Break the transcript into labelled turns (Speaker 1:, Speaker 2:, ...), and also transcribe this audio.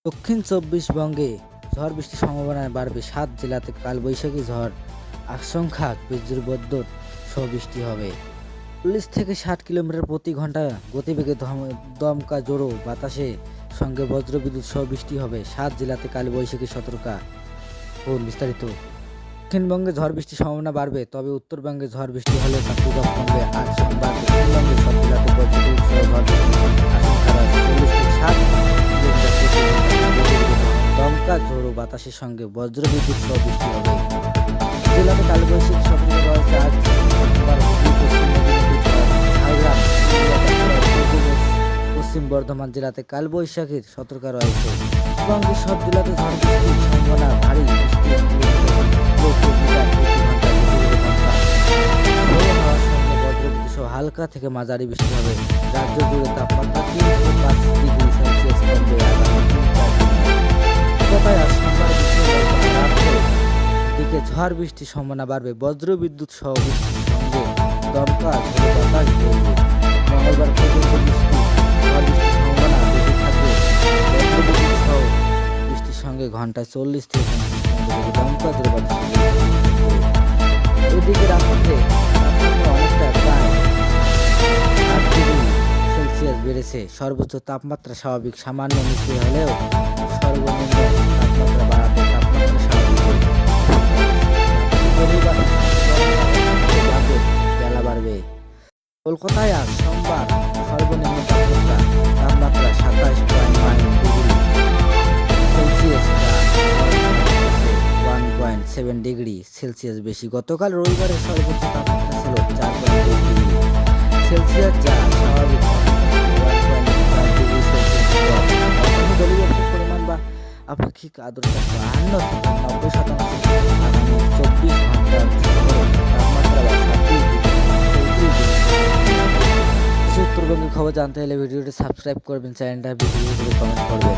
Speaker 1: দক্ষিণ ২৪বঙ্গে ঝড় বৃষ্টির সম্ভাবনা বাড়বে, ৭ জেলাতে কালবৈশাখী ঝড় আশঙ্কা, বজ্রবিদ্যুৎ সহ বৃষ্টি হবে। ৪০ থেকে ৬০ কিলোমিটার প্রতি ঘন্টা গতিবেগে দমকা জোরো বাতাসের সঙ্গে বজ্রবিদ্যুৎ সহ বৃষ্টি হবে। ৭ জেলাতে কালবৈশাখী সতর্কতা। বিস্তারিত। দক্ষিণবঙ্গে ঝড় বৃষ্টির সম্ভাবনা বাড়বে, তবে উত্তরবঙ্গে ঝড় বৃষ্টি হলে তা প্রভাব কমবে। আজ সোমবার দক্ষিণবঙ্গের সব জেলাতে বজ্রবিদ্যুৎ সহ ঝড় বৃষ্টির আশঙ্কা রয়েছে। ৪০ থেকে ৬০ কিলোমিটার প্রতি ঘন্টা গতিবেগে দমকা ঝোড়ো বাতাসের সঙ্গে বজ্রবিদ্যুৎ সহ বৃষ্টি হবে। জেলাতে কালবৈশাখী সতর্কতা রয়েছে। আজ সোমবার হুগলি, পশ্চিম মেদিনীপুর, ঝাড়গ্রাম, পশ্চিম বর্ধমান জেলাতে কালবৈশাখীর সতর্কতা রয়েছে। বঙ্গের সব জেলাতে ঝড় বৃষ্টির সম্ভাবনা, ভারী বৃষ্টি হালকা থেকে মাঝারি বৃষ্টি হবে। রাজ্য জুড়ে তাপমাত্রা ৩ থেকে ৫ ডিগ্রি সেলসিয়াস কমবে আগামী ৩-৪ দিনে। দিকে ঝড় বৃষ্টির সম্ভাবনা বাড়বে, বজ্রবিদ্যুৎ সহ বৃষ্টির সঙ্গে দমকা ঝোড়ো বাতাস বইবে। মঙ্গলবার পর্যন্ত ঝড় বৃষ্টির সম্ভাবনা বেশি থাকবে। বজ্রবিদ্যুৎ সহ বৃষ্টির সঙ্গে ঘন্টায় ৪০ থেকে ৫০ কিলোমিটার দমকা ঝোড়ো বাতাস বইবে। এদিকে রাত্রে তাপমাত্রা অনেকটা প্রায় ৮ ডিগ্রি সেলসিয়াস বেড়েছে। সর্বোচ্চ তাপমাত্রা স্বাভাবিক সামান্য নিচে হলেও সর্বনিম্ন তাপমাত্রা বাড়াতে তাপমাত্রা স্বাভাবিক বেলা বাড়বে। কলকাতায় আজ সোমবার সর্বনিম্ন তাপমাত্রা ২৭.৯ ডিগ্রি সেলসিয়াস, 1.7 ডিগ্রি সেলসিয়াস বেশি। গতকাল রবিবারের সর্বোচ্চ তাপমাত্রা ছিল ৪.২ ডিগ্রি সেলসিয়াস, যা স্বাভাবিক তাপমাত্রা 1.৪ ডিগ্রি সেলসিয়াস কম। জলীয় পরিমাণ বা আপেক্ষিক আর্দ্রতা ৫২ থেকে ৯০% আগামী ২৪ ঘন্টার তাপমাত্রা বা ৩৭ ডিগ্রি। উত্তরবঙ্গের খবর জানতে হলে ভিডিওটি সাবস্ক্রাইব করবেন, চ্যানেলটা ভিডিও করে কমেন্ট করবেন।